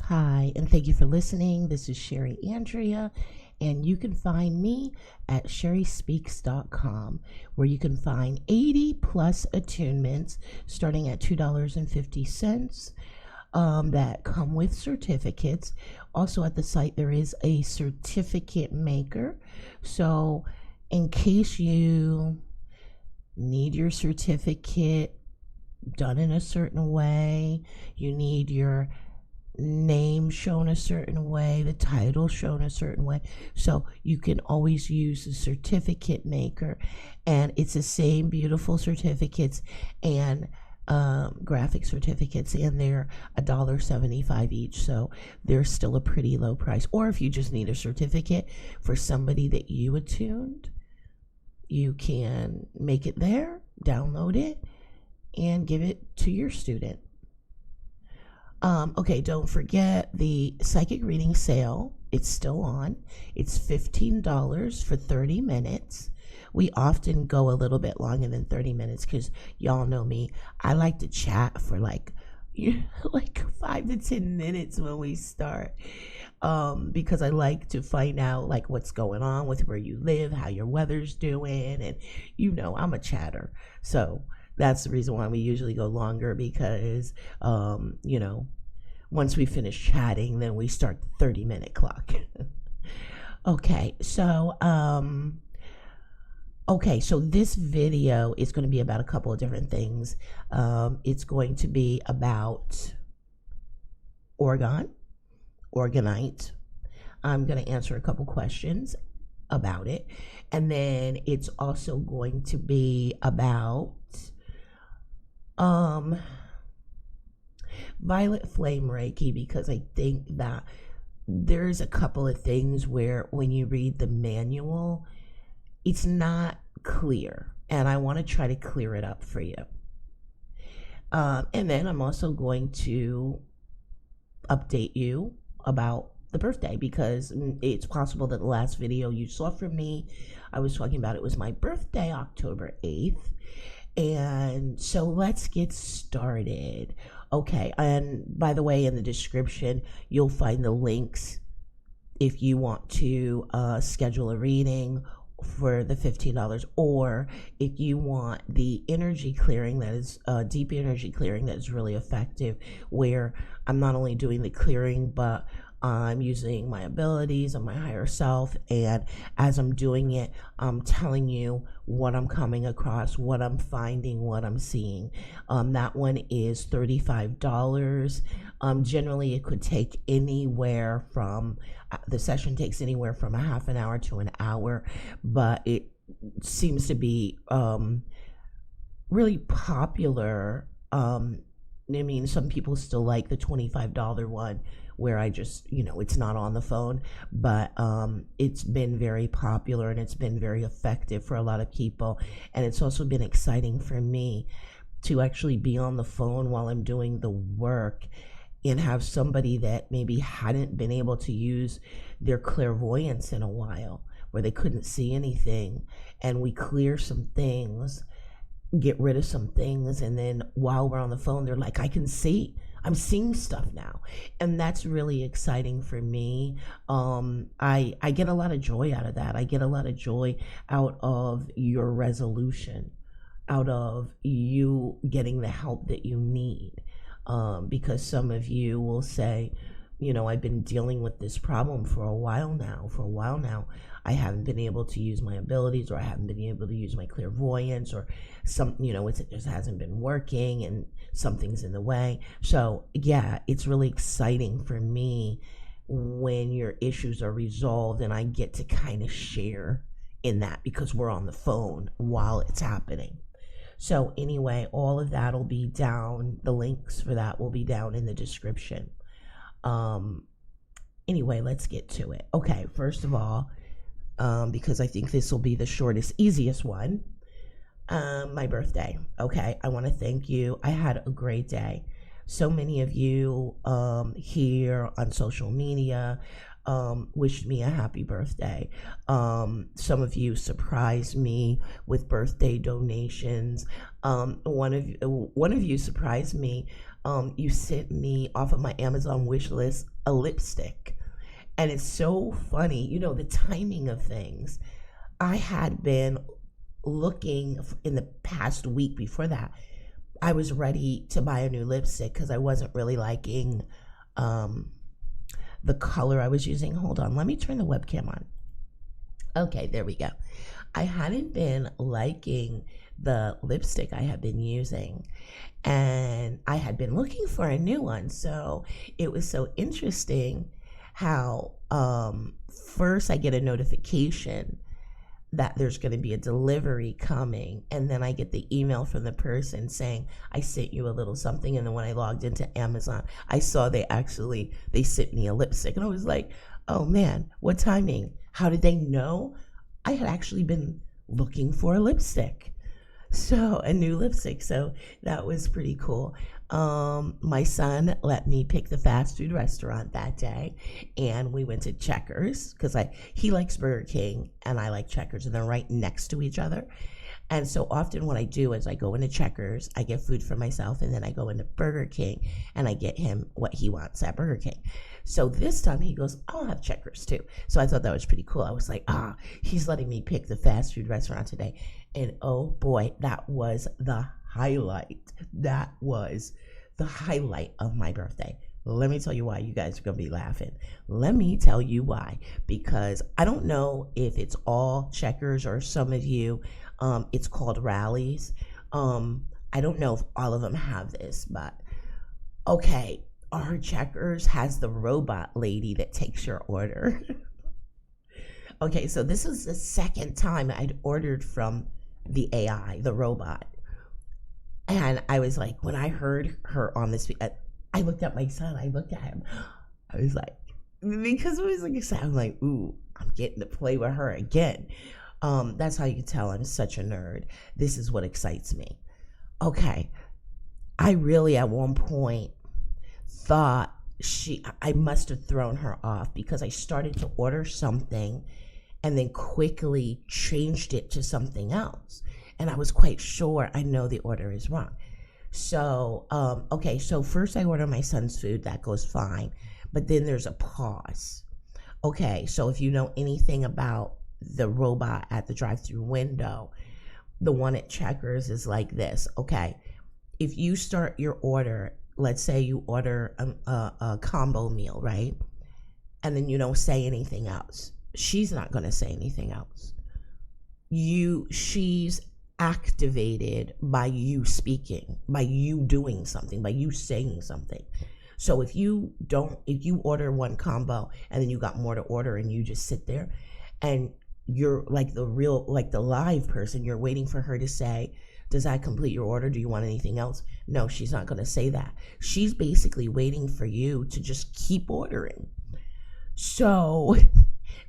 Hi, and thank you for listening. This is Sherry Andrea, and you can find me at sherryspeaks.com, where you can find 80 plus attunements starting at $2.50 that come with certificates. Also, at the site, there is a certificate maker. So, in case you need your certificate done in a certain way, you need your name shown a certain way, the title shown a certain way, so you can always use the certificate maker, and it's the same beautiful certificates and graphic certificates, and they're $1.75 each, so they're still a pretty low price. Or if you just need a certificate for somebody that you attuned, you can make it there, download it, and give it to your student. Okay, don't forget the psychic reading sale. It's still on. It's $15 for 30 minutes. We often go a little bit longer than 30 minutes because y'all know me. I like to chat for like 5 to 10 minutes when we start, because I like to find out like what's going on with where you live, how your weather's doing, and I'm a chatter. So that's the reason why we usually go longer, because once we finish chatting, then we start the 30-minute clock. Okay, so this video is going to be about a couple of different things. It's going to be about Orgonite. I'm going to answer a couple questions about it, and then it's also going to be about violet flame Reiki, because I think that there's a couple of things where when you read the manual, it's not clear, and I want to try to clear it up for you. And then I'm also going to update you about the birthday, because it's possible that the last video you saw from me, I was talking about it was my birthday, October 8th. And so let's get started. Okay, and by the way, in the description, you'll find the links if you want to schedule a reading for the $15, or if you want the energy clearing, that is deep energy clearing, that is really effective, where I'm not only doing the clearing, but I'm using my abilities and my higher self, and as I'm doing it, I'm telling you what I'm coming across, what I'm finding, what I'm seeing. That one is $35. Generally, it could take anywhere from, the session takes anywhere from a half an hour to an hour, but it seems to be really popular. Some people still like the $25 one, where I just, it's not on the phone, but it's been very popular, and it's been very effective for a lot of people. And it's also been exciting for me to actually be on the phone while I'm doing the work, and have somebody that maybe hadn't been able to use their clairvoyance in a while, where they couldn't see anything, and we clear some things, get rid of some things, and then while we're on the phone, they're like, I'm seeing stuff now. And that's really exciting for me. I get a lot of joy out of that. I get a lot of joy out of your resolution, out of you getting the help that you need, because some of you will say, I've been dealing with this problem for a while now. I haven't been able to use my abilities, or I haven't been able to use my clairvoyance, or it just hasn't been working, and something's in the way. So yeah, it's really exciting for me when your issues are resolved, and I get to kind of share in that, because we're on the phone while it's happening. So anyway, all of that will be down. The links for that will be down in the description. Anyway, let's get to it. Okay, first of all, because I think this will be the shortest, easiest one, my birthday. Okay, I want to thank you. I had a great day. So many of you here on social media wished me a happy birthday. Some of you surprised me with birthday donations. One of you surprised me you sent me off of my Amazon wish list a lipstick. And it's so funny, the timing of things. I had been looking in the past week before that. I was ready to buy a new lipstick because I wasn't really liking the color I was using. Hold on, let me turn the webcam on. Okay, there we go. I hadn't been liking the lipstick I had been using, and I had been looking for a new one. So it was so interesting how first I get a notification that there's going to be a delivery coming, and then I get the email from the person saying I sent you a little something. And then when I logged into Amazon, I saw they sent me a lipstick, and I was like, oh man, what timing? How did they know I had actually been looking for a lipstick? So a new lipstick. So that was pretty cool. My son let me pick the fast food restaurant that day, and we went to Checkers because he likes Burger King and I like Checkers, and they're right next to each other. And so often what I do is I go into Checkers, I get food for myself, and then I go into Burger King and I get him what he wants at Burger King. So this time he goes, I'll have Checkers too. So I thought that was pretty cool. I was like, he's letting me pick the fast food restaurant today. And oh boy, that was the highlight. That was the highlight of my birthday. Let me tell you why. You guys are going to be laughing. Let me tell you why. Because I don't know if it's all Checkers or some of you, it's called rallies. I don't know if all of them have this, but okay. Our Checkers has the robot lady that takes your order. Okay, so this is the second time I'd ordered from the AI, the robot. And I was like, when I heard her on this, I looked at my son, I looked at him. I was like, because it was like excited. I'm like, ooh, I'm getting to play with her again. That's how you can tell I'm such a nerd. This is what excites me. Okay, I really at one point thought I must have thrown her off because I started to order something and then quickly changed it to something else. And I was quite sure I know the order is wrong. So, okay, so first I order my son's food, that goes fine. But then there's a pause. Okay, so if you know anything about the robot at the drive-through window, the one at Checkers is like this. Okay, if you start your order, let's say you order a combo meal, right? And then you don't say anything else. She's not going to say anything else. She's activated by you speaking, by you doing something, by you saying something. So if you order one combo and then you got more to order and you just sit there and you're like the live person, you're waiting for her to say, does that complete your order? Do you want anything else? No, she's not going to say that. She's basically waiting for you to just keep ordering. So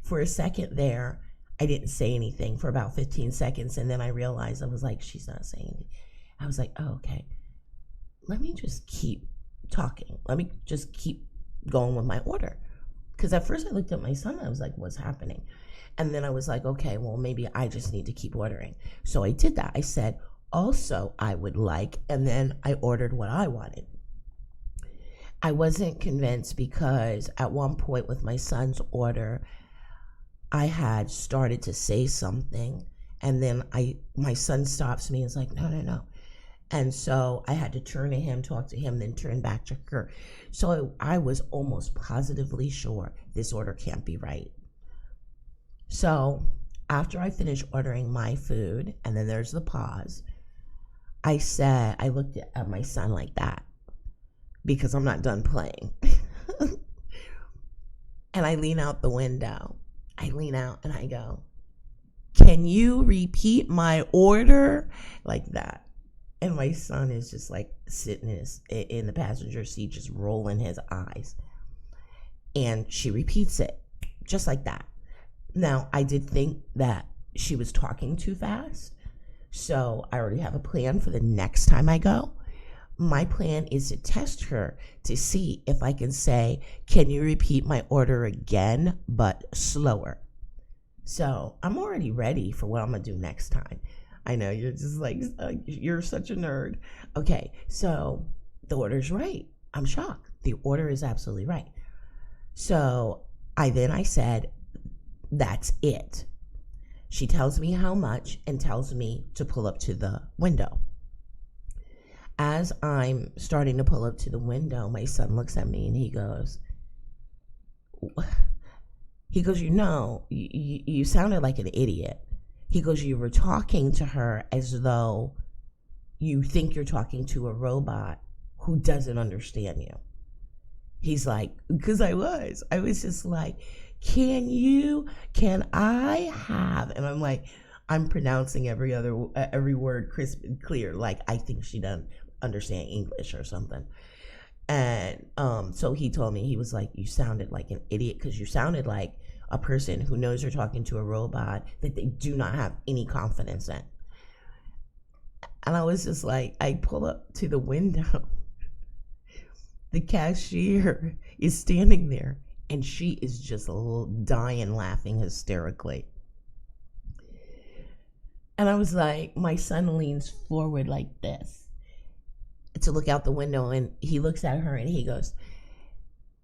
for a second there, I didn't say anything for about 15 seconds. And then I realized, I was like, she's not saying anything. I was like, oh, okay, let me just keep talking. Let me just keep going with my order. Because at first I looked at my son and I was like, what's happening? And then I was like, okay, well, maybe I just need to keep ordering. So I did that. I said, also, I would like, and then I ordered what I wanted. I wasn't convinced because at one point with my son's order, I had started to say something, and then my son stops me and is like, no. And so I had to turn to him, talk to him, then turn back to her. So I was almost positively sure this order can't be right. So after I finished ordering my food, and then there's the pause, I looked at my son like that because I'm not done playing. And I lean out the window. I lean out and I go, can you repeat my order? Like that. And my son is just like sitting in the passenger seat, just rolling his eyes. And she repeats it just like that. Now, I did think that she was talking too fast. So I already have a plan for the next time I go. My plan is to test her to see if I can say, can you repeat my order again, but slower? So I'm already ready for what I'm going to do next time. I know you're just like, you're such a nerd. Okay, so the order's right. I'm shocked. The order is absolutely right. So I said, that's it. She tells me how much and tells me to pull up to the window. As I'm starting to pull up to the window, my son looks at me and he goes, you sounded like an idiot. He goes, you were talking to her as though you think you're talking to a robot who doesn't understand you. He's like, because I was just like, can I have, and I'm like, I'm pronouncing every word crisp and clear, like I think she doesn't understand English or something. And so he told me, he was like, you sounded like an idiot because you sounded like a person who knows you're talking to a robot that they do not have any confidence in. And I was just like, I pull up to the window. The cashier is standing there and she is just a little dying laughing hysterically. And I was like, my son leans forward like this to look out the window, and he looks at her and he goes,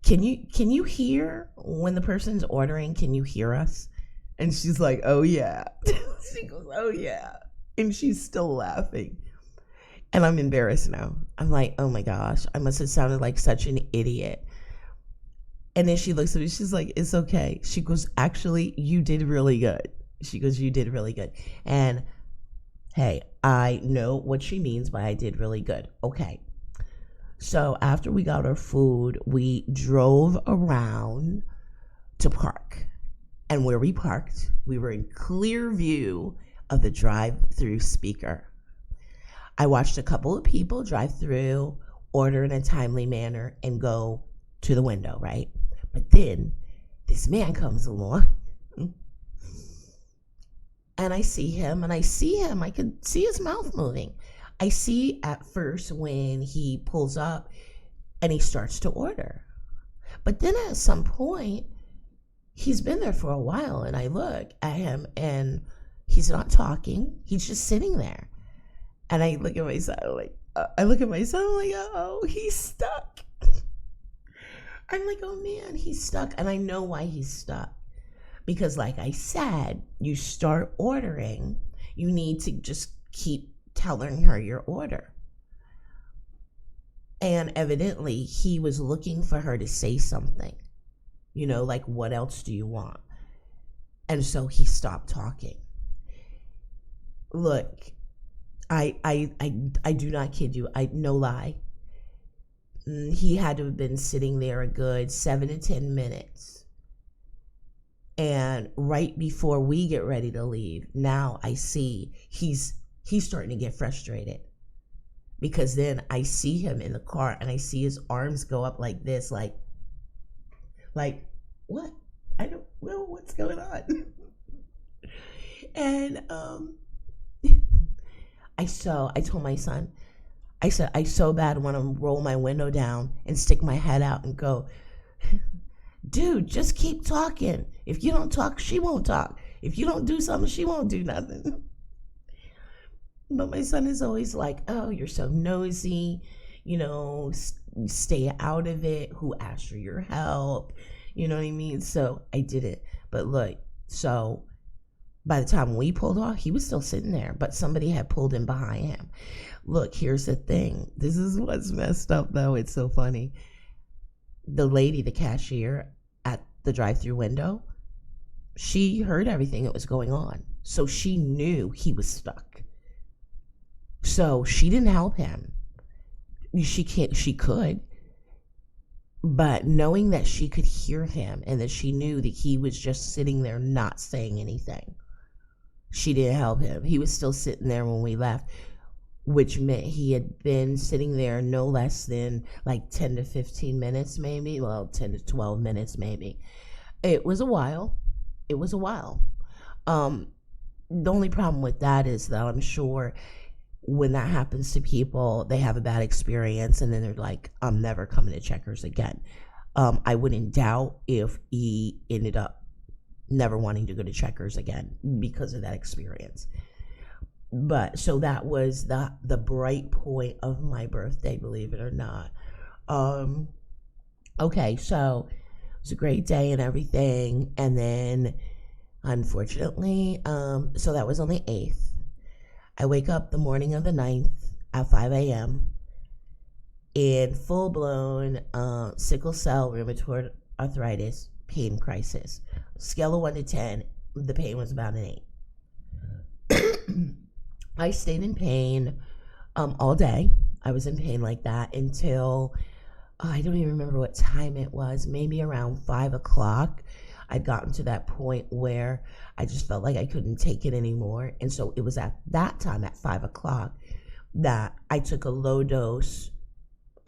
can you hear when the person's ordering? Can you hear us? And she's like, oh yeah. She goes, oh yeah. And she's still laughing. And I'm embarrassed now. I'm like, oh my gosh, I must have sounded like such an idiot. And then she looks at me, she's like, it's okay. She goes, actually, you did really good. She goes, you did really good. And hey, I know what she means by I did really good. Okay. So after we got our food, we drove around to park. And where we parked, we were in clear view of the drive-through speaker. I watched a couple of people drive through, order in a timely manner, and go to the window, right? But then this man comes along. And I see him, I could see his mouth moving. I see at first when he pulls up and he starts to order. But then at some point, he's been there for a while, and I look at him and he's not talking. He's just sitting there. And I look at my son, I'm like, oh, he's stuck. I'm like, oh man, he's stuck. And I know why he's stuck. Because like I said, you start ordering, you need to just keep telling her your order. And evidently he was looking for her to say something, like, what else do you want? And so he stopped talking. Look, I do not kid you. No lie. He had to have been sitting there a good 7 to 10 minutes. And right before we get ready to leave, now I see he's starting to get frustrated, because then I see him in the car and I see his arms go up like this, like what? I don't know what's going on. And I told my son, I said, I so bad want to roll my window down and stick my head out and go, dude, just keep talking. If you don't talk, she won't talk. If you don't do something, she won't do nothing. But my son is always like, oh, you're so nosy, stay out of it. Who asked for your help? You know what I mean? So I did it. But look, so by the time we pulled off, he was still sitting there, but somebody had pulled in behind him. Look, here's the thing. This is what's messed up, though. It's so funny. The lady, the cashier at the drive-through window, she heard everything that was going on. So she knew he was stuck. So she didn't help him. She could. But knowing that she could hear him and that she knew that he was just sitting there not saying anything, she didn't help him. He was still sitting there when we left, which meant he had been sitting there no less than like 10 to 15 minutes maybe. Well, 10 to 12 minutes maybe. It was a while. The only problem with that is that I'm sure when that happens to people, they have a bad experience and then they're like, I'm never coming to Checkers again. I wouldn't doubt if he ended up never wanting to go to Checkers again because of that experience. But so that was the bright point of my birthday, believe it or not. Um, okay, so it was a great day and everything, and then unfortunately, so that was on the 8th. I wake up the morning of the 9th at 5 a.m. in full blown sickle cell rheumatoid arthritis pain crisis. Scale of 1 to 10, the pain was about an 8. I stayed in pain all day. I was in pain like that until I don't even remember what time it was, maybe around 5 o'clock. I'd gotten to that point where I just felt like I couldn't take it anymore. And so it was at that time, at 5 o'clock, that I took a low dose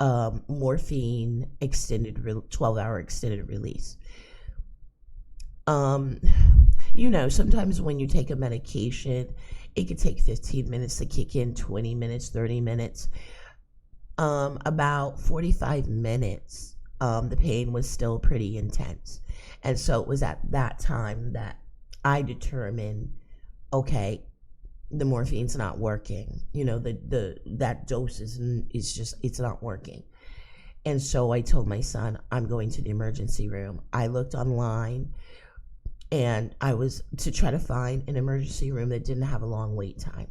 morphine 12-hour extended release. Sometimes when you take a medication, it could take 15 minutes to kick in, 20 minutes, 30 minutes. About 45 minutes, the pain was still pretty intense. And so it was at that time that I determined, okay, the morphine's not working. That dose it's not working. And so I told my son, I'm going to the emergency room. I looked online and I was to try to find an emergency room that didn't have a long wait time.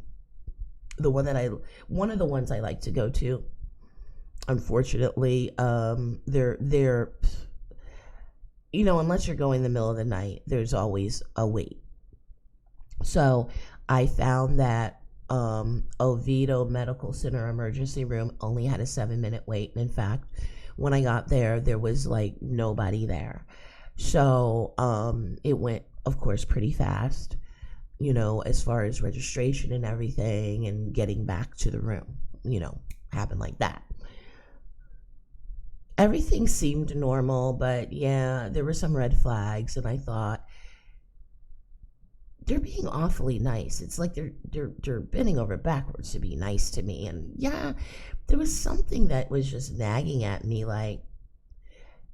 One of the ones I like to go to, unfortunately, they're unless you're going in the middle of the night, there's always a wait. So I found that Oviedo Medical Center emergency room only had a 7-minute wait. And in fact, when I got there, there was like nobody there. So it went, of course, pretty fast, as far as registration and everything and getting back to the room, happened like that. Everything seemed normal, but yeah, there were some red flags, and I thought, they're being awfully nice. It's like they're bending over backwards to be nice to me. And yeah, there was something that was just nagging at me,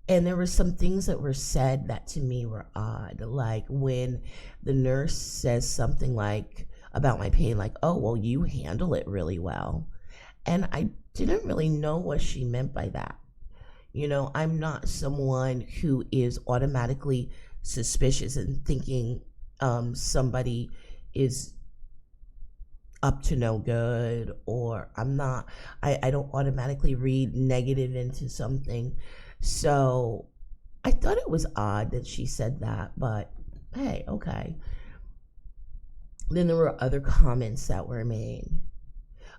and there were some things that were said that to me were odd. Like when the nurse says something like about my pain, like, oh, well, you handle it really well. And I didn't really know what she meant by that. I'm not someone who is automatically suspicious and thinking somebody is up to no good, or I don't automatically read negative into something. So I thought it was odd that she said that, but hey, okay. Then there were other comments that were made.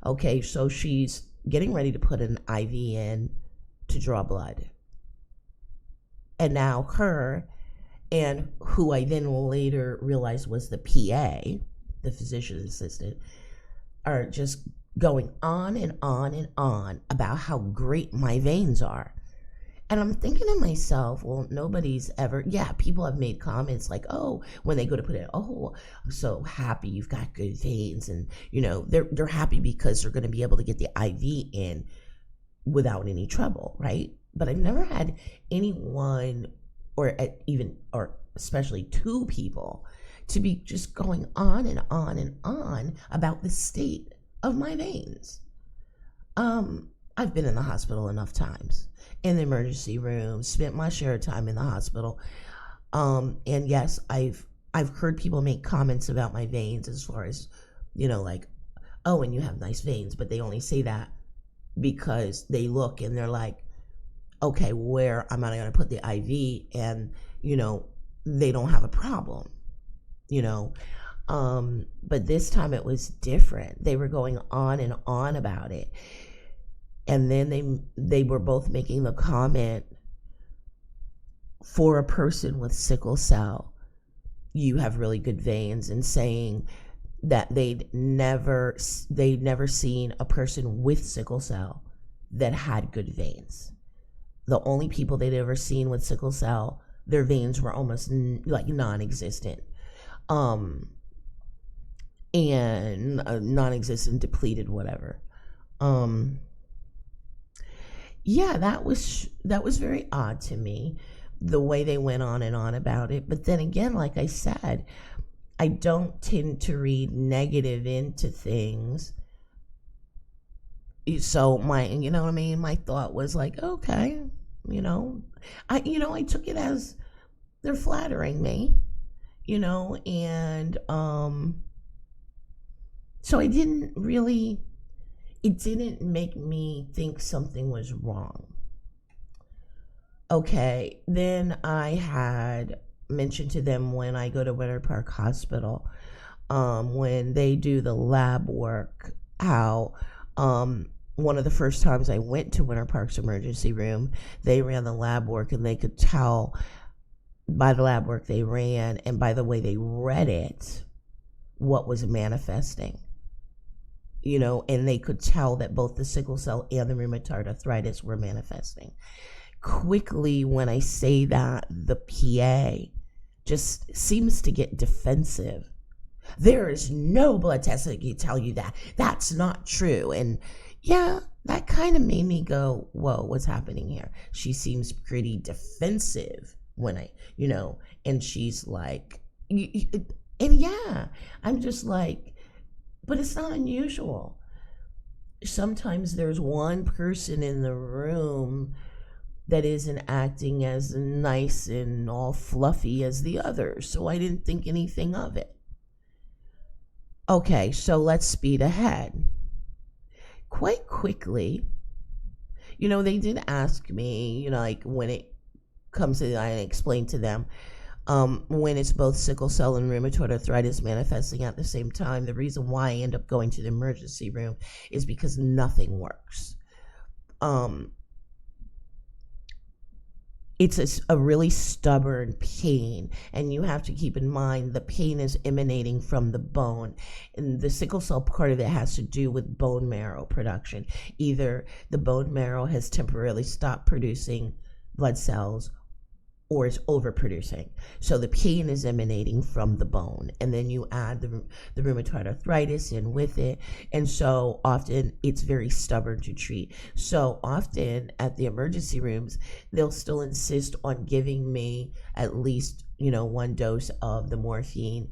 Okay, so she's getting ready to put an IV in to draw blood. And now her, and who I then later realized was the PA, the physician assistant, are just going on and on and on about how great my veins are. And I'm thinking to myself, well, nobody's ever, people have made comments like, oh, when they go to put it, oh, I'm so happy you've got good veins. And, they're happy because they're going to be able to get the IV in without any trouble, right? But I've never had anyone, or especially two people, to be just going on and on and on about the state of my veins. I've been in the hospital enough times, in the emergency room, spent my share of time in the hospital. And yes, I've heard people make comments about my veins as far as, like, oh, and you have nice veins, but they only say that because they look and they're like, okay, where am I going to put the IV? And, they don't have a problem, but this time it was different. They were going on and on about it. And then they were both making the comment, for a person with sickle cell, you have really good veins, and saying that they'd never seen a person with sickle cell that had good veins. The only people they'd ever seen with sickle cell, their veins were almost like non-existent, and non-existent, depleted, whatever. That was very odd to me, the way they went on and on about it. But then again, like I said, I don't tend to read negative into things. So my, you know what I mean? My thought was like, okay, I took it as they're flattering me, and so it didn't make me think something was wrong. Okay, then I had mentioned to them when I go to Winter Park Hospital, when they do the lab work, how one of the first times I went to Winter Park's emergency room, they ran the lab work, and they could tell by the lab work they ran and by the way they read it what was manifesting. And they could tell that both the sickle cell and the rheumatoid arthritis were manifesting. Quickly, when I say that, the PA just seems to get defensive. There is no blood test that can tell you that. That's not true. And yeah, that kind of made me go, whoa, what's happening here? She seems pretty defensive when and she's like, and yeah, I'm just like, but it's not unusual. Sometimes there's one person in the room that isn't acting as nice and all fluffy as the others, so I didn't think anything of it. Okay, so let's speed ahead. Quite quickly, they did ask me, like when it comes to, I explained to them, when it's both sickle cell and rheumatoid arthritis manifesting at the same time, the reason why I end up going to the emergency room is because nothing works. It's a really stubborn pain, and you have to keep in mind the pain is emanating from the bone, and the sickle cell part of it has to do with bone marrow production. Either the bone marrow has temporarily stopped producing blood cells or is overproducing. So the pain is emanating from the bone, and then you add the rheumatoid arthritis in with it, and so often it's very stubborn to treat. So often at the emergency rooms, they'll still insist on giving me at least one dose of the morphine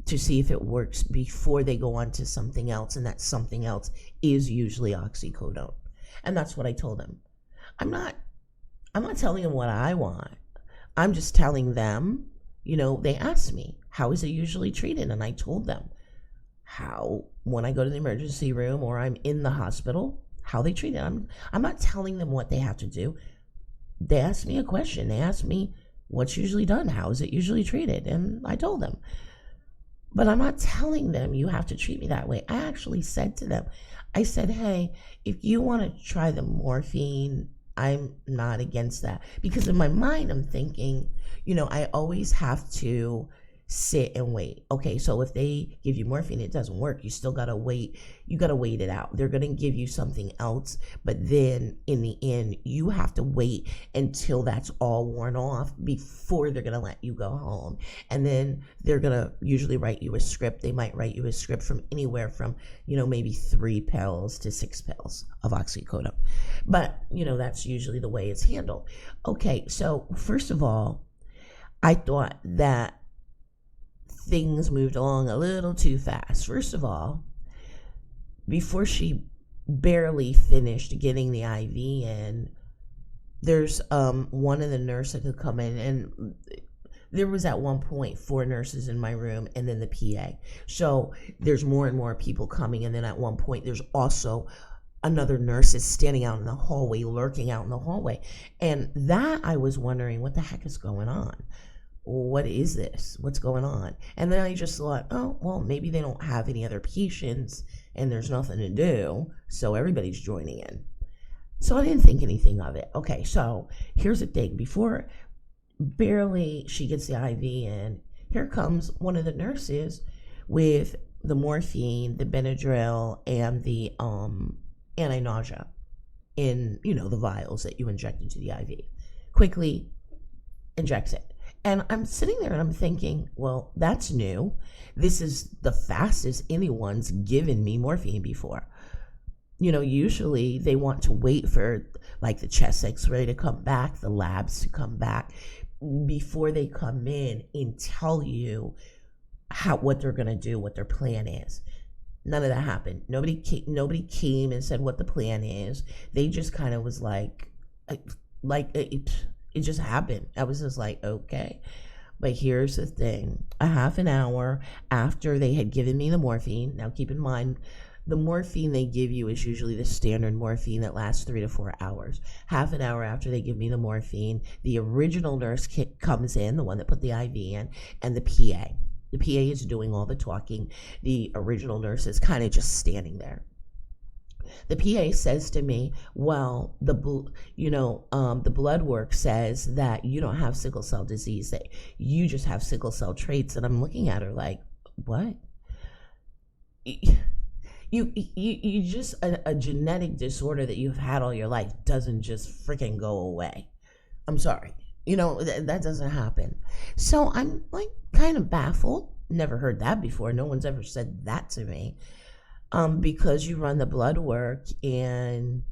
to see if it works before they go on to something else, and that something else is usually oxycodone. And that's what I told them. I'm not telling them what I want. I'm just telling them, they asked me, how is it usually treated? And I told them how, when I go to the emergency room or I'm in the hospital, how they treat it. I'm not telling them what they have to do. They asked me a question. They asked me, what's usually done? How is it usually treated? And I told them. But I'm not telling them you have to treat me that way. I actually said to them, I said, hey, if you want to try the morphine, I'm not against that, because in my mind I'm thinking, I always have to sit and wait. Okay, so if they give you morphine, it doesn't work, you still gotta wait. You gotta wait it out. They're gonna give you something else, but then in the end, you have to wait until that's all worn off before they're gonna let you go home. And then they're gonna usually write you a script. They might write you a script from anywhere from, maybe 3 pills to 6 pills of oxycodone. But, that's usually the way it's handled. Okay, so first of all, I thought that things moved along a little too fast. First of all, before she barely finished getting the IV in, there's one of the nurses that could come in, and there was at one point 4 nurses in my room and then the PA. So there's more and more people coming, and then at one point there's also another nurse is standing out in the hallway, lurking out in the hallway. And that I was wondering, what the heck is going on? What is this? What's going on? And then I just thought, oh, well, maybe they don't have any other patients and there's nothing to do, so everybody's joining in. So I didn't think anything of it. Okay, so here's the thing. Before barely she gets the IV in, here comes one of the nurses with the morphine, the Benadryl, and the anti-nausea in, the vials that you inject into the IV. Quickly injects it. And I'm sitting there and I'm thinking, well, that's new. This is the fastest anyone's given me morphine before. Usually they want to wait for like the chest x-ray to come back, the labs to come back before they come in and tell you what they're going to do, what their plan is. None of that happened. Nobody came and said what the plan is. They just kind of was like it just happened. I was just like, okay. But here's the thing. A half an hour after they had given me the morphine, now keep in mind, the morphine they give you is usually the standard morphine that lasts 3 to 4 hours. Half an hour after they give me the morphine, the original nurse comes in, the one that put the IV in, and the PA. The PA is doing all the talking. The original nurse is kind of just standing there. The PA says to me, well, the blood work says that you don't have sickle cell disease, that you just have sickle cell traits. And I'm looking at her like, what? You just, a genetic disorder that you've had all your life doesn't just freaking go away. I'm sorry. That doesn't happen. So I'm like kind of baffled. Never heard that before. No one's ever said that to me. Because you run the blood work and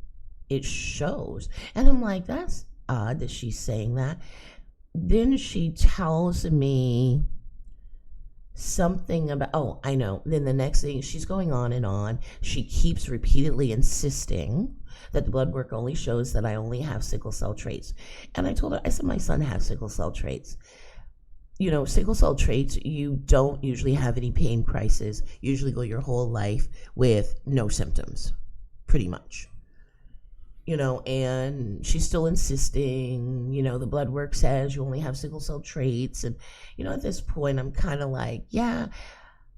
it shows. And I'm like, that's odd that she's saying that. Then she tells me something about, oh, I know. Then the next thing, she's going on and on. She keeps repeatedly insisting that the blood work only shows that I only have sickle cell traits. And I told her, I said, my son has sickle cell traits. Sickle cell traits, you don't usually have any pain crisis. You usually go your whole life with no symptoms, pretty much. And she's still insisting, the blood work says you only have sickle cell traits. And, at this point, I'm kind of like, yeah,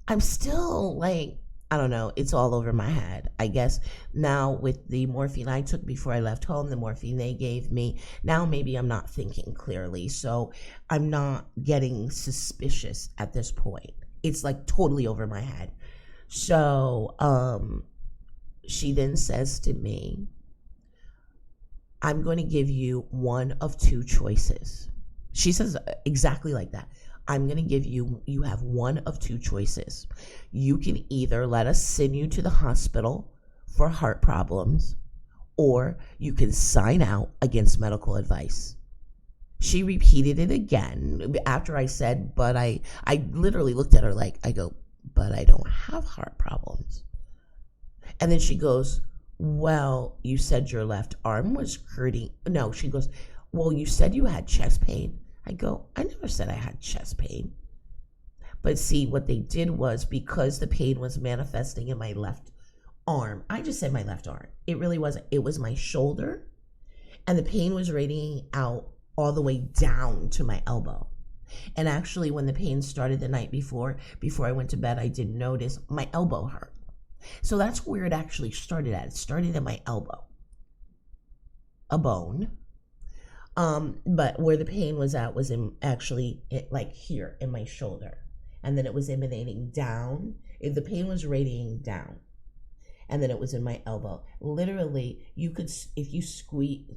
I'm still like, I don't know, it's all over my head. I guess now with the morphine I took before I left home, the morphine they gave me, now maybe I'm not thinking clearly. So I'm not getting suspicious at this point. It's like totally over my head. So she then says to me, I'm going to give you one of two choices. She says exactly like that. I'm going to give you have one of two choices. You can either let us send you to the hospital for heart problems, or you can sign out against medical advice. She repeated it again after I said, but I literally looked at her like, I go, but I don't have heart problems. And then she goes, well, you said your left arm was hurting. No, she goes, well, you said you had chest pain. I go, I never said I had chest pain. But see, what they did was, because the pain was manifesting in my left arm, I just said my left arm. It really wasn't. It was my shoulder, and the pain was radiating out all the way down to my elbow. And actually, when the pain started the night before I went to bed, I did notice my elbow hurt. So that's where it actually started at. It started at my elbow, a bone. But where the pain was at was like here in my shoulder. And then it was emanating down. If the pain was radiating down. And then it was in my elbow. Literally, you could, if you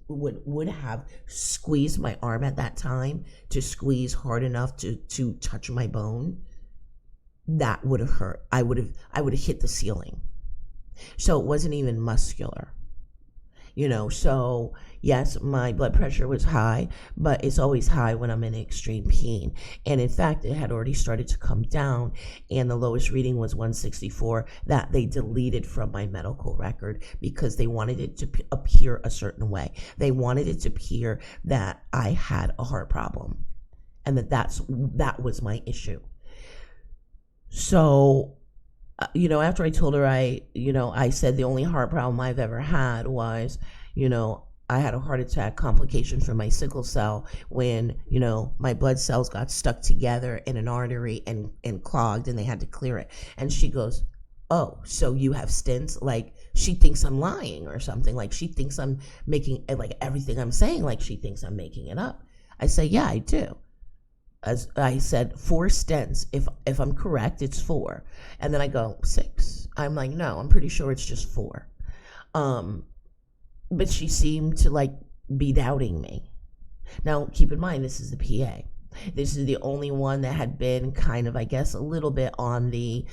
would have squeezed my arm at that time to squeeze hard enough to touch my bone, that would have hurt. I would have hit the ceiling. So it wasn't even muscular. So yes, my blood pressure was high, but it's always high when I'm in extreme pain. And in fact, it had already started to come down, and the lowest reading was 164 that they deleted from my medical record because they wanted it to appear a certain way. They wanted it to appear that I had a heart problem, and that was my issue. So after I told her I said the only heart problem I've ever had was, I had a heart attack complication from my sickle cell when, my blood cells got stuck together in an artery and clogged, and they had to clear it. And she goes, oh, so you have stents? Like, she thinks I'm lying or something. Like, she thinks I'm making, like, everything I'm saying, like she thinks I'm making it up. I say, yeah, I do. As I said, 4 stents. If I'm correct, it's 4. And then I go, 6. I'm like, no, I'm pretty sure it's just 4. But she seemed to be doubting me. Now, keep in mind, this is the PA. This is the only one that had been kind of, I guess, a little bit on the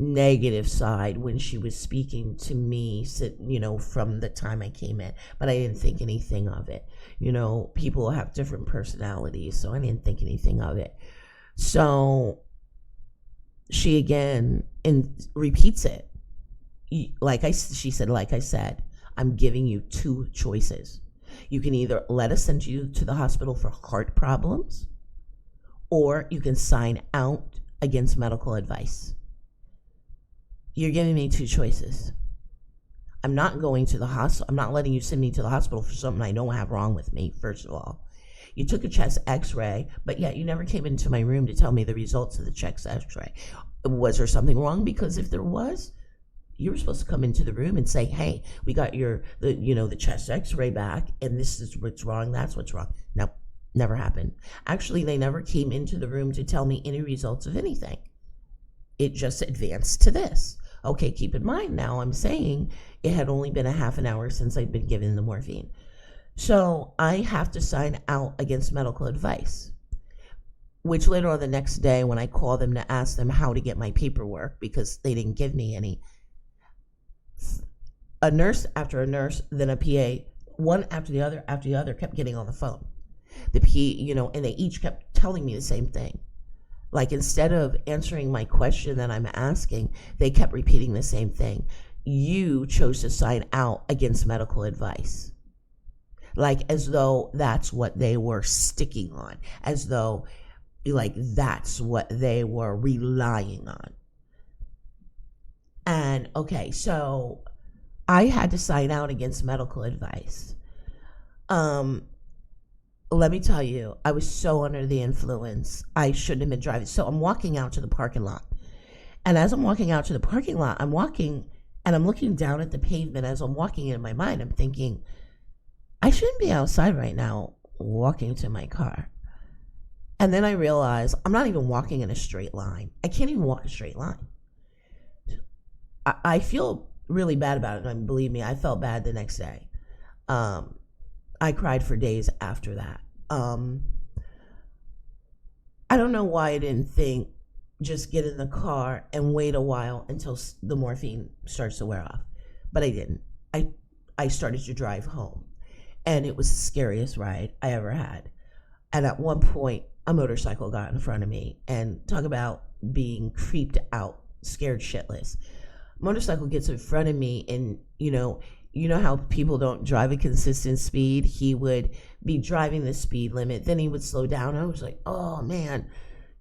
negative side when she was speaking to me, from the time I came in, but I didn't think anything of it. People have different personalities, so I didn't think anything of it. So she again repeats it. She said, like I said, I'm giving you two choices. You can either let us send you to the hospital for heart problems, or you can sign out against medical advice. You're giving me two choices. I'm not going to the hospital. I'm not letting you send me to the hospital for something I don't have wrong with me, first of all. You took a chest x-ray, but yet you never came into my room to tell me the results of the chest x-ray. Was there something wrong? Because if there was, you were supposed to come into the room and say, hey, we got the chest x-ray back, and this is what's wrong, that's what's wrong. No, never happened. Actually, they never came into the room to tell me any results of anything. It just advanced to this. Okay, keep in mind now I'm saying it had only been a half an hour since I'd been given the morphine. So I have to sign out against medical advice, which later on the next day when I call them to ask them how to get my paperwork because they didn't give me any, a nurse after a nurse, then a PA, one after the other kept getting on the phone. The PA, and they each kept telling me the same thing. Like, instead of answering my question that I'm asking, they kept repeating the same thing. You chose to sign out against medical advice. Like, as though that's what they were sticking on. As though, like, that's what they were relying on. And, okay, so I had to sign out against medical advice. Let me tell you, I was so under the influence. I shouldn't have been driving. So I'm walking out to the parking lot. And as I'm walking out to the parking lot, I'm walking and I'm looking down at the pavement. As I'm walking in my mind, I'm thinking, I shouldn't be outside right now walking to my car. And then I realize I'm not even walking in a straight line. I can't even walk a straight line. I feel really bad about it. And believe me, I felt bad the next day. I cried for days after that. I don't know why I didn't think just get in the car and wait a while until the morphine starts to wear off. But I didn't. I started to drive home. And it was the scariest ride I ever had. And at one point, a motorcycle got in front of me. And talk about being creeped out, scared shitless. Motorcycle gets in front of me and, you know how people don't drive a consistent speed? He would be driving the speed limit. Then he would slow down. I was like, oh, man,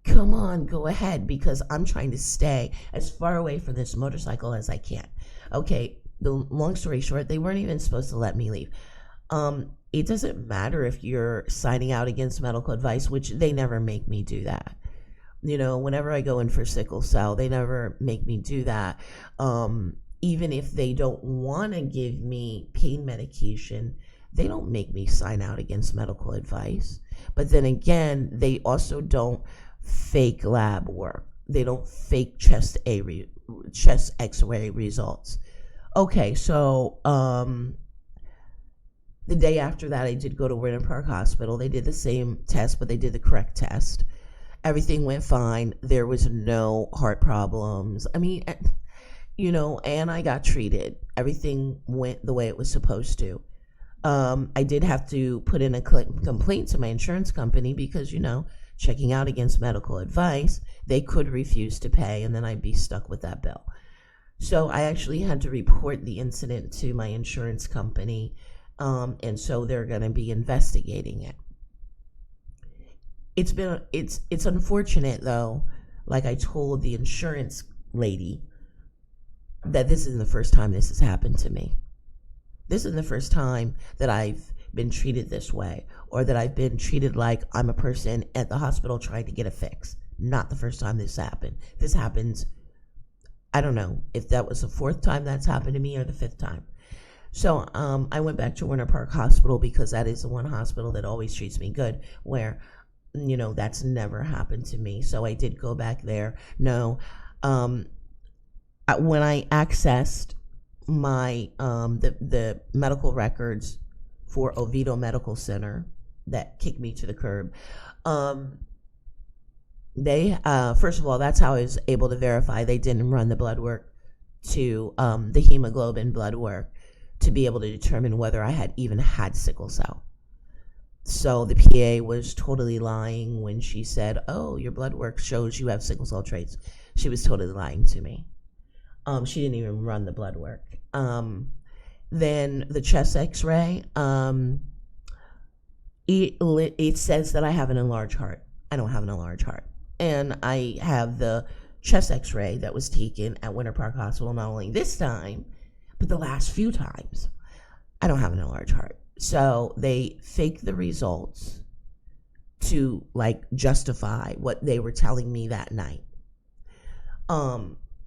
come on, go ahead, because I'm trying to stay as far away from this motorcycle as I can. Okay, the long story short, they weren't even supposed to let me leave. It doesn't matter if you're signing out against medical advice, which they never make me do that. Whenever I go in for sickle cell, they never make me do that. Even if they don't want to give me pain medication, they don't make me sign out against medical advice. But then again, they also don't fake lab work. They don't fake chest x-ray results. Okay, so the day after that, I did go to Winter Park Hospital. They did the same test, but they did the correct test. Everything went fine. There was no heart problems. I mean, and I got treated. Everything went the way it was supposed to. I did have to put in a complaint to my insurance company because, checking out against medical advice, they could refuse to pay, and then I'd be stuck with that bill. So I actually had to report the incident to my insurance company, and so they're going to be investigating it. It's unfortunate, though, like I told the insurance lady, that this isn't the first time this has happened to me. This isn't the first time that I've been treated this way, or that I've been treated like I'm a person at the hospital trying to get a fix. Not the first time this happened. This happens, I don't know if that was the fourth time that's happened to me or the fifth time. So I went back to Winter Park Hospital because that is the one hospital that always treats me good, where, that's never happened to me. So I did go back there. No, when I accessed my the medical records for Oviedo Medical Center that kicked me to the curb, They first of all, that's how I was able to verify they didn't run the blood work to the hemoglobin blood work to be able to determine whether I had even had sickle cell. So the PA was totally lying when she said, "Oh, your blood work shows you have sickle cell traits." She was totally lying to me. She didn't even run the blood work. Then the chest X-ray, it says that I have an enlarged heart. I don't have an enlarged heart, and I have the chest X-ray that was taken at Winter Park Hospital not only this time, but the last few times. I don't have an enlarged heart. So they faked the results to like justify what they were telling me that night.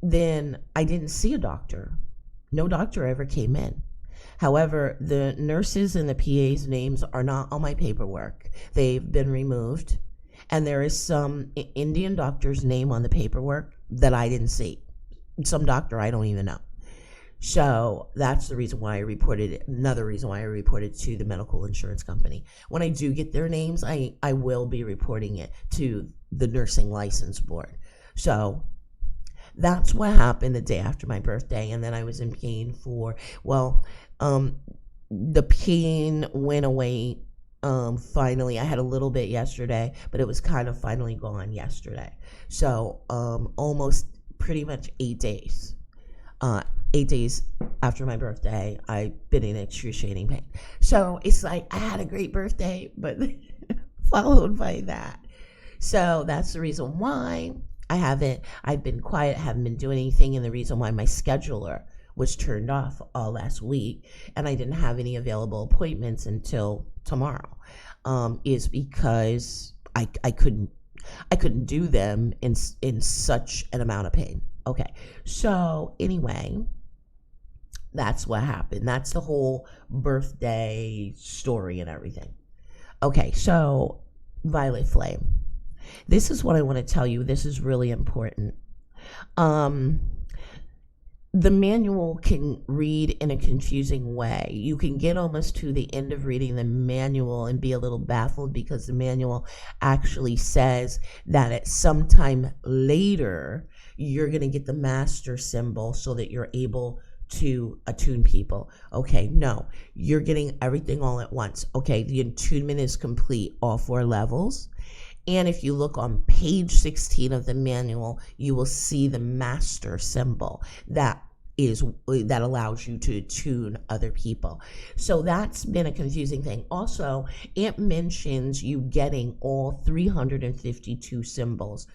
Then I didn't see a doctor. No doctor ever came in. However, the nurses and the PA's names are not on my paperwork. They've been removed. And there is some Indian doctor's name on the paperwork that I didn't see. Some doctor I don't even know. So that's the reason why I reported it. Another reason why I reported to the medical insurance company. When I do get their names, I will be reporting it to the nursing license board. So that's what happened the day after my birthday. And then I was in pain for, the pain went away finally. I had a little bit yesterday, but it was kind of finally gone yesterday. So almost pretty much 8 days. 8 days after my birthday, I've been in excruciating pain. So it's like I had a great birthday, but followed by that. So that's the reason why I've been quiet, haven't been doing anything, and the reason why my scheduler was turned off all last week and I didn't have any available appointments until tomorrow is because I couldn't do them in such an amount of pain. Okay, so anyway, that's what happened. That's the whole birthday story and everything. Okay, so Violet Flame. This is what I want to tell you. This is really important. The manual can read in a confusing way. You can get almost to the end of reading the manual and be a little baffled because the manual actually says that at some time later, you're going to get the master symbol so that you're able to attune people. Okay, no, you're getting everything all at once. Okay, the attunement is complete, all 4 levels. And if you look on page 16 of the manual, you will see the master symbol that allows you to attune other people. So that's been a confusing thing. Also, it mentions you getting all 352 symbols.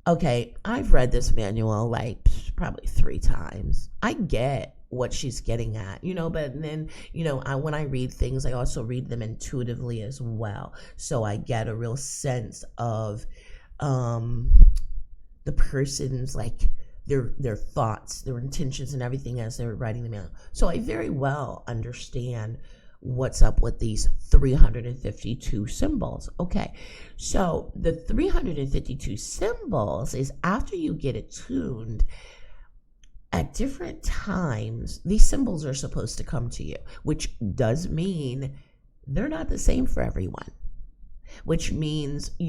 Okay, I've read this manual like probably 3 times. I get what she's getting at, but then, when I read things, I also read them intuitively as well. So I get a real sense of the person's, like, their thoughts, their intentions and everything as they're writing the manual. So I very well understand what's up with these 352 symbols. Okay, so the 352 symbols is after you get attuned. At different times, these symbols are supposed to come to you, which does mean they're not the same for everyone, which means a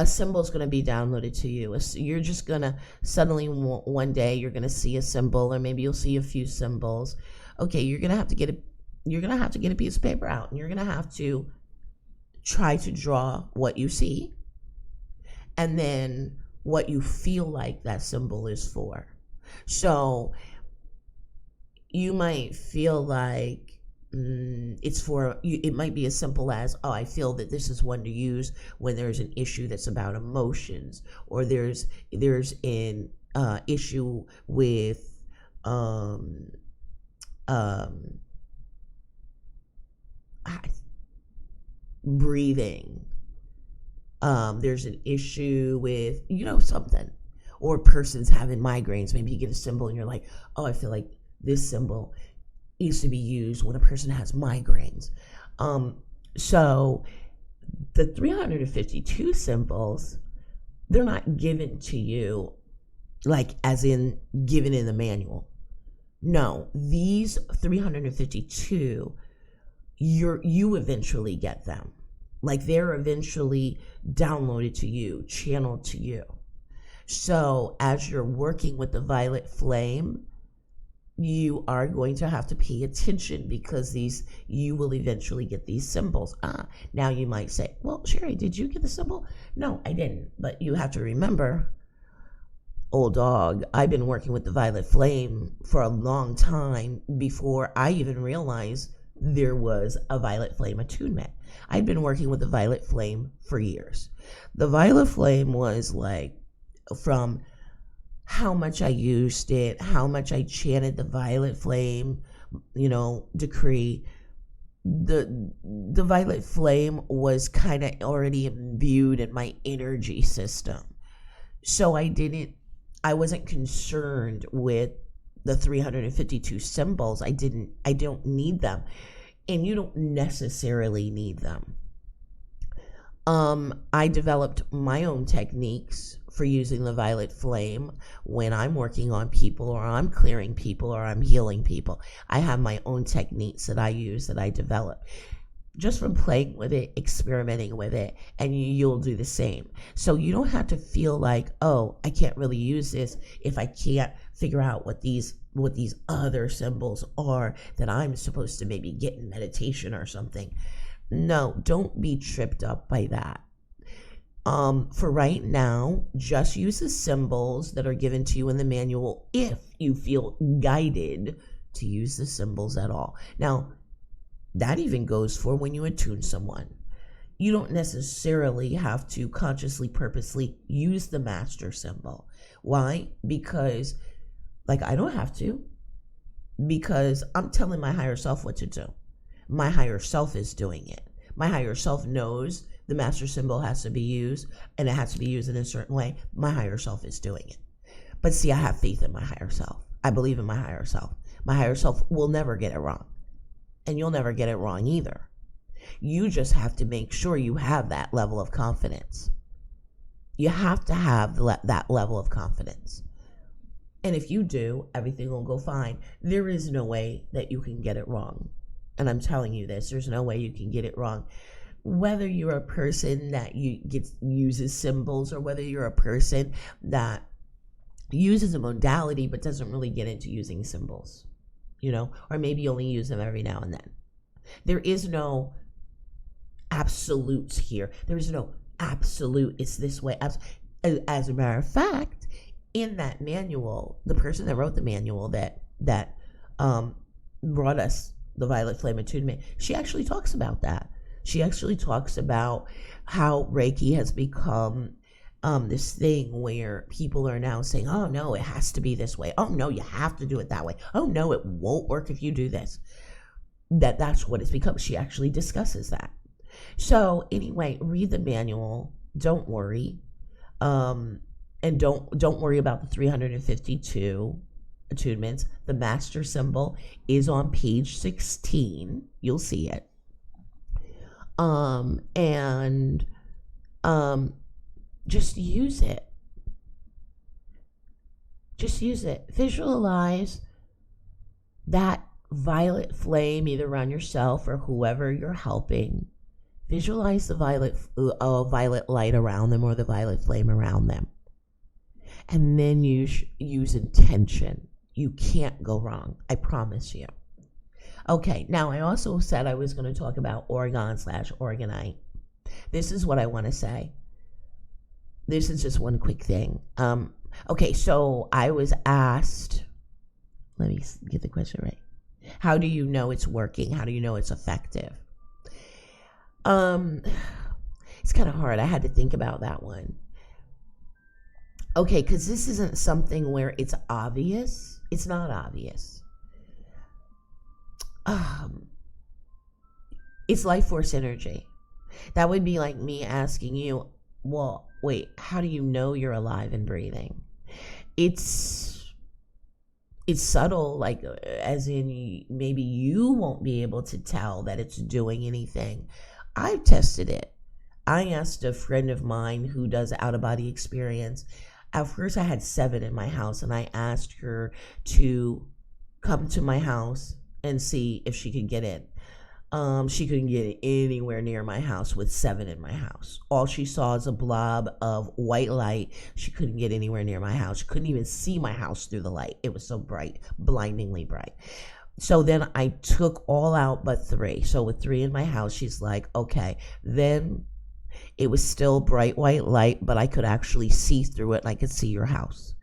symbol is going to be downloaded to you. You're just going to suddenly one day you're going to see a symbol, or maybe you'll see a few symbols. Okay, you're going to have to get a piece of paper out, and you're going to have to try to draw what you see, and then what you feel like that symbol is for. So you might feel like it might be as simple as, I feel that this is one to use when there's an issue that's about emotions, or there's an issue with breathing. There's an issue with, something, or a person's having migraines. Maybe you get a symbol and you're like, I feel like this symbol needs to be used when a person has migraines. So the 352 symbols, they're not given to you like as in given in the manual. No, these 352, you eventually get them. Like they're eventually downloaded to you, channeled to you. So as you're working with the violet flame, you are going to have to pay attention, because you will eventually get these symbols. Now you might say, well, Sherry, did you get the symbol? No, I didn't. But you have to remember, old dog, I've been working with the violet flame for a long time before I even realized there was a violet flame attunement. I've been working with the violet flame for years. The violet flame was like, from how much I used it, how much I chanted the violet flame, decree. The violet flame was kind of already imbued in my energy system. So I wasn't concerned with the 352 symbols. I don't need them. And you don't necessarily need them. I developed my own techniques for using the violet flame when I'm working on people, or I'm clearing people, or I'm healing people. I have my own techniques that I use, that I develop just from playing with it, experimenting with it, and you'll do the same. So you don't have to feel like, oh, I can't really use this if I can't figure out what these other symbols are that I'm supposed to maybe get in meditation or something. No, don't be tripped up by that. For right now, just use the symbols that are given to you in the manual if you feel guided to use the symbols at all. Now, that even goes for when you attune someone. You don't necessarily have to consciously, purposely use the master symbol. Why? Because, I don't have to. Because I'm telling my higher self what to do. My higher self is doing it. My higher self knows the master symbol has to be used, and it has to be used in a certain way. My higher self is doing it. But see, I have faith in my higher self. I believe in my higher self. My higher self will never get it wrong. And you'll never get it wrong either. You just have to make sure you have that level of confidence. You have to have that level of confidence. And if you do, everything will go fine. There is no way that you can get it wrong. And I'm telling you this, there's no way you can get it wrong. Whether you're a person that uses symbols, or whether you're a person that uses a modality but doesn't really get into using symbols, or maybe you only use them every now and then. There is no absolutes here. There is no absolute, it's this way. As a matter of fact, in that manual, the person that wrote the manual that brought us the violet flame attunement, she actually talks about that. She actually talks about how Reiki has become this thing where people are now saying, oh no, it has to be this way. Oh no, you have to do it that way. Oh no, it won't work if you do this. That's what it's become. She actually discusses that. So anyway, read the manual. Don't worry. And don't worry about the 352 attunements. The master symbol is on page 16. You'll see it. Just use it. Just use it. Visualize that violet flame either on yourself or whoever you're helping. Visualize the violet light around them, or the violet flame around them. And then use intention. You can't go wrong. I promise you. Okay, now I also said I was going to talk about Orgonite. This is what I want to say. This is just one quick thing. Okay, so I was asked, let me get the question right. How do you know it's working? How do you know it's effective? It's kind of hard. I had to think about that one. Okay, because this isn't something where it's obvious. It's not obvious. It's life force energy. That would be like me asking you, well, wait, how do you know you're alive and breathing? It's subtle, like as in maybe you won't be able to tell that it's doing anything. I've tested it. I asked a friend of mine who does out-of-body experience. At first I had 7 in my house, and I asked her to come to my house and see if she could get in. She couldn't get anywhere near my house with 7 in my house. All she saw is a blob of white light. She couldn't get anywhere near my house. She couldn't even see my house through the light. It was so bright, blindingly bright. So then I took all out but 3. So with 3 in my house, she's like, okay. Then it was still bright white light, but I could actually see through it and I could see your house.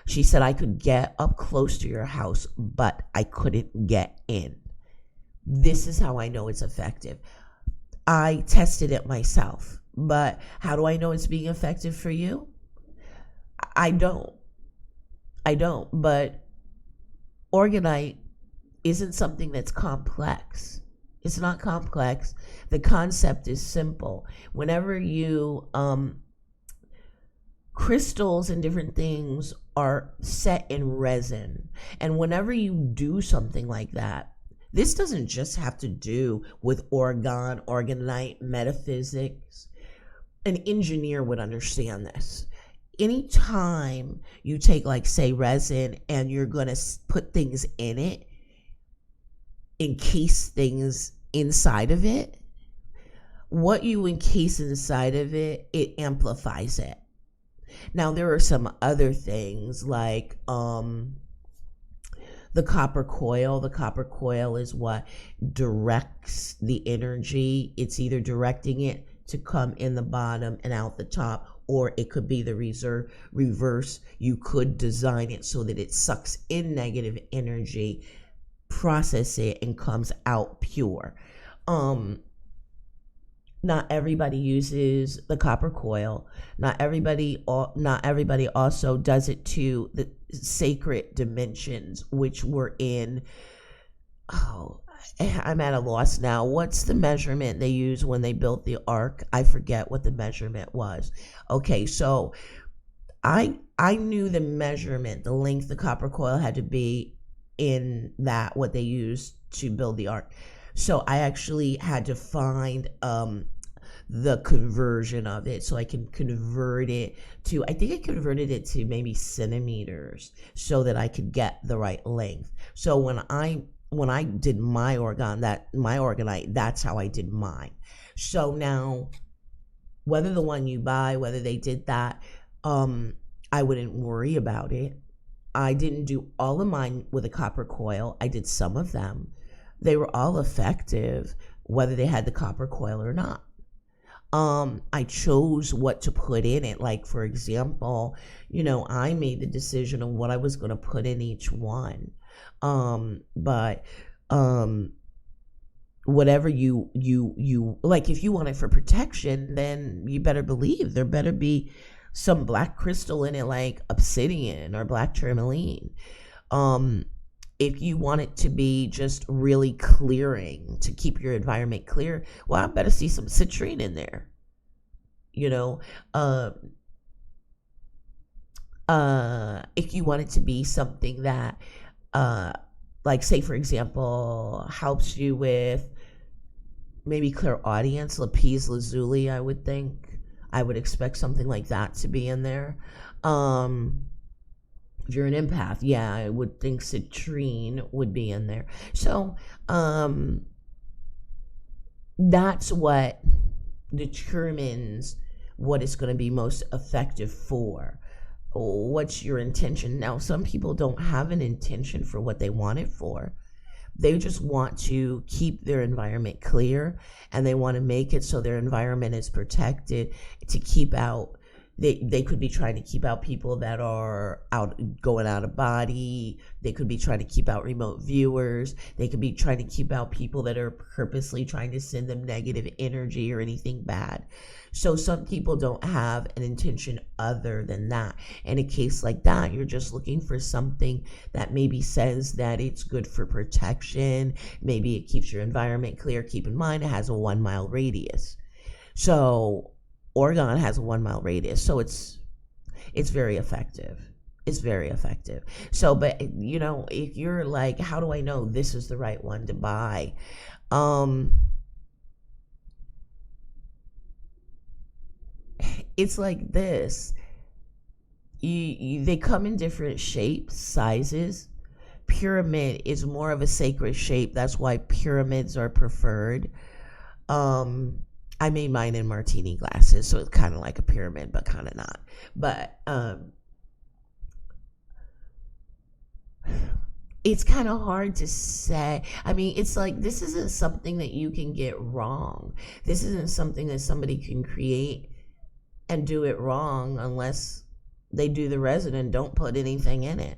She said I could get up close to your house, but I couldn't get in. This is how I know it's effective. I tested it myself, but how do I know it's being effective for you? I don't, but Orgonite isn't something that's complex. It's not complex. The concept is simple. Whenever you, crystals and different things are set in resin, and whenever you do something like that, this doesn't just have to do with orgonite, metaphysics. An engineer would understand this. Anytime you take, like, say, resin and you're going to put things in it, encase things inside of it, what you encase inside of it, it amplifies it. Now, there are some other things like, the copper coil. The copper coil is what directs the energy. It's either directing it to come in the bottom and out the top, or it could be the reverse. You could design it so that it sucks in negative energy, process it, and comes out pure. Not everybody uses the copper coil. Not everybody also does it to the sacred dimensions, which were in, I'm at a loss now. What's the measurement they used when they built the ark? I forget what the measurement was. Okay, so I knew the measurement, the length the copper coil had to be in that, what they used to build the ark. So I actually had to find the conversion of it, so I can convert it to, I think I converted it to maybe centimeters so that I could get the right length. So when I did my Orgonite, that's how I did mine. So now, whether the one you buy, whether they did that, I wouldn't worry about it. I didn't do all of mine with a copper coil. I did some of them. They were all effective, whether they had the copper coil or not. I chose what to put in it. Like, for example, I made the decision on what I was going to put in each one. But whatever you like, if you want it for protection, then you better believe there better be some black crystal in it, like obsidian or black tourmaline. If you want it to be just really clearing, to keep your environment clear, well, I better see some citrine in there. If you want it to be something that, like, say, for example, helps you with maybe clairaudience, lapis lazuli, I would think. I would expect something like that to be in there. If you're an empath, yeah, I would think citrine would be in there. So that's what determines what it's going to be most effective for. What's your intention? Now, some people don't have an intention for what they want it for. They just want to keep their environment clear, and they want to make it so their environment is protected, to keep out, they could be trying to keep out people that are going out of body. They could be trying to keep out remote viewers. They could be trying to keep out people that are purposely trying to send them negative energy or anything bad. So some people don't have an intention other than that. In a case like that, you're just looking for something that maybe says that it's good for protection. Maybe it keeps your environment clear. Keep in mind, it has a 1 mile radius. So Orgon has a 1 mile radius, so it's very effective. It's very effective. So, but if you're like, how do I know this is the right one to buy? It's like this. They come in different shapes, sizes. pyramid is more of a sacred shape. That's why pyramids are preferred. I made mine in martini glasses, so it's kind of like a pyramid, but kind of not. But it's kind of hard to say. I mean, it's like, this isn't something that you can get wrong. This isn't something that somebody can create and do it wrong unless they do the resin and don't put anything in it.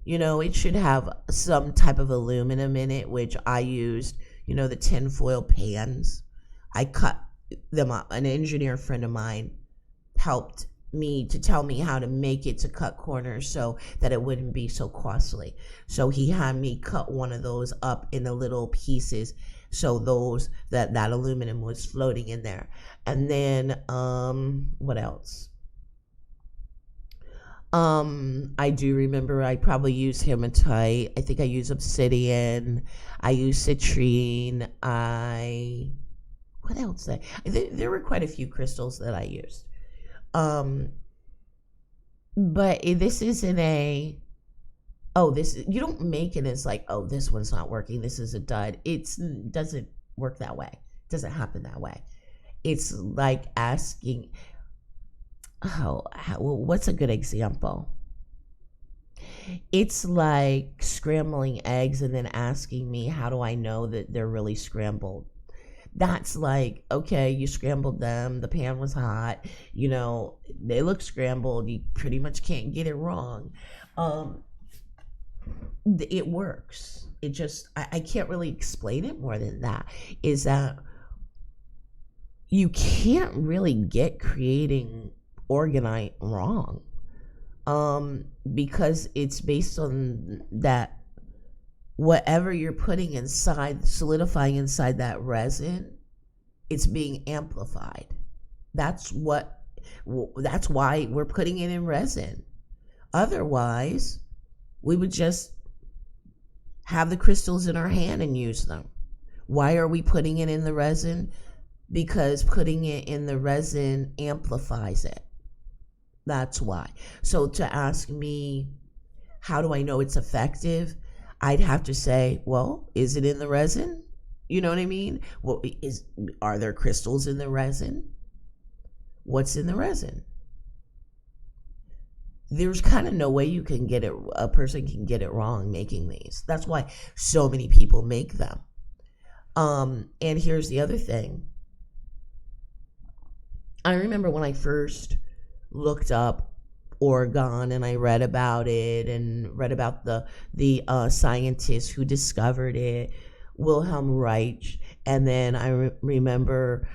You know, it should have some type of aluminum in it, which I used, you know, the tinfoil pans. I cut them up. An engineer friend of mine helped me to tell me how to make it to cut corners so that it wouldn't be so costly. So he had me cut one of those up in the little pieces, so those that aluminum was floating in there. And then what else? I do remember I probably used hematite. I think I used obsidian. I used citrine. What else? There were quite a few crystals that I used. But this isn't you don't make it as like, oh, this one's not working, this is a dud. It doesn't work that way. It doesn't happen that way. It's like asking, what's a good example? It's like scrambling eggs and then asking me, how do I know that they're really scrambled? That's like, okay, you scrambled them, the pan was hot, you know, they look scrambled, you pretty much can't get it wrong. It works. It just, I can't really explain it more than that, is that you can't really get creating Orgonite wrong, because it's based on that whatever you're putting inside, solidifying inside that resin, it's being amplified. That's why we're putting it in resin. Otherwise, we would just have the crystals in our hand and use them. Why are we putting it in the resin? Because putting it in the resin amplifies it. That's why. So to ask me, how do I know it's effective? I'd have to say, well, is it in the resin? You know what I mean? Well, are there crystals in the resin? What's in the resin? There's kind of no way you can get it, a person can get it wrong making these. That's why so many people make them. And here's the other thing. I remember when I first looked up Orgon and I read about it and read about the scientist who discovered it, Wilhelm Reich, and then I remember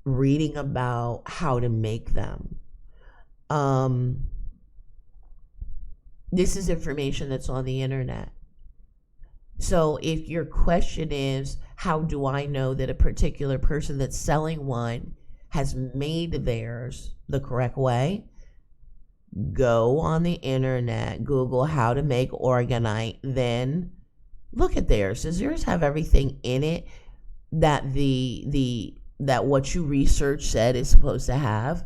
reading about how to make them. This is information that's on the internet. So if your question is, how do I know that a particular person that's selling one has made theirs the correct way? Go on the internet, Google how to make Orgonite, then look at theirs. Does yours have everything in it that that what you research said is supposed to have?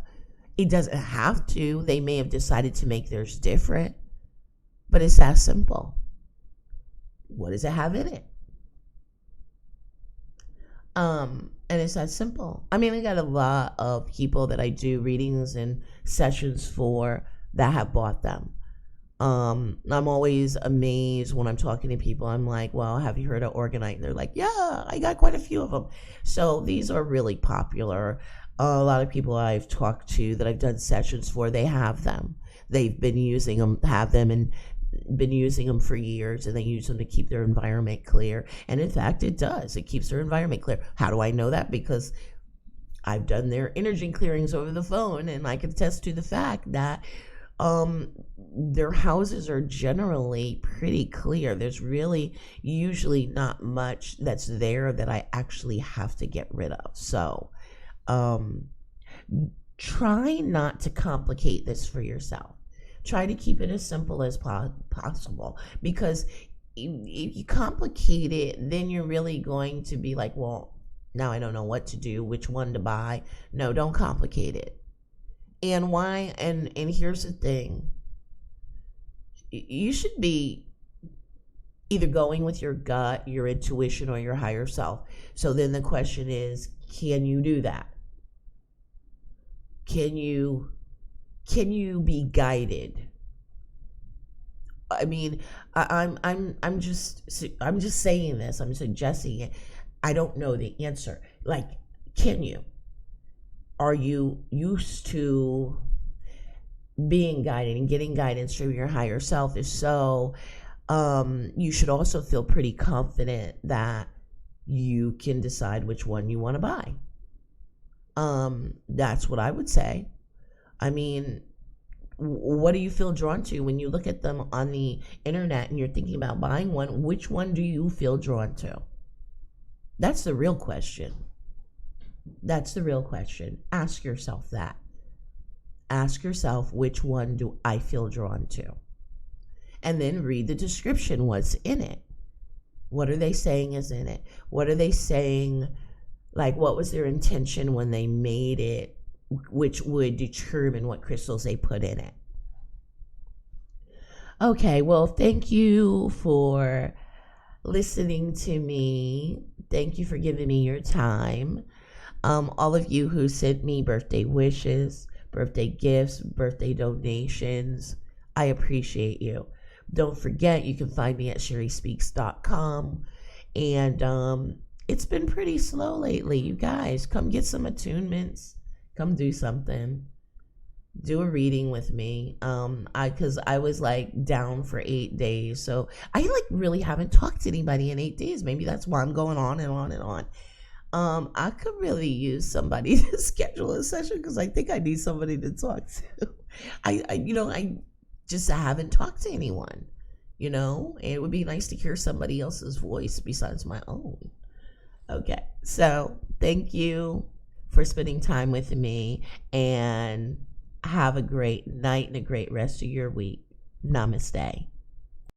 It doesn't have to. They may have decided to make theirs different, but it's that simple. What does it have in it? And it's that simple. I mean, I got a lot of people that I do readings and sessions for that have bought them. I'm always amazed when I'm talking to people. I'm like, well, have you heard of Orgonite? And they're like, yeah, I got quite a few of them. So these are really popular. A lot of people I've talked to that I've done sessions for, they have them. They've been using them, have them, and been using them for years, and they use them to keep their environment clear. And in fact, it does. It keeps their environment clear. How do I know that? Because I've done their energy clearings over the phone, and I can attest to the fact that their houses are generally pretty clear. There's really usually not much that's there that I actually have to get rid of. So try not to complicate this for yourself. Try to keep it as simple as possible, because if you complicate it, then you're really going to be like, well, now I don't know what to do, which one to buy. No, don't complicate it. And why? And here's the thing. You should be either going with your gut, your intuition, or your higher self. So then the question is, can you do that? Can you be guided? I mean, I'm just saying this. I'm suggesting it. I don't know the answer. Like, can you? Are you used to being guided and getting guidance from your higher self? If so, you should also feel pretty confident that you can decide which one you want to buy. That's what I would say. I mean, what do you feel drawn to when you look at them on the internet and you're thinking about buying one? Which one do you feel drawn to? That's the real question. That's the real question. Ask yourself that. Ask yourself, which one do I feel drawn to? And then read the description. What's in it? What are they saying is in it? What are they saying? Like, what was their intention when they made it, which would determine what crystals they put in it. Okay, well, thank you for listening to me. Thank you for giving me your time. All of you who sent me birthday wishes, birthday gifts, birthday donations, I appreciate you. Don't forget, you can find me at sherryspeaks.com. And it's been pretty slow lately. You guys, come get some attunements. Come do something. Do a reading with me. Because I was like down for 8 days. So I like really haven't talked to anybody in 8 days. Maybe that's why I'm going on and on and on. I could really use somebody to schedule a session because I think I need somebody to talk to. I just haven't talked to anyone, and it would be nice to hear somebody else's voice besides my own. Okay, so thank you for spending time with me, and have a great night and a great rest of your week. Namaste.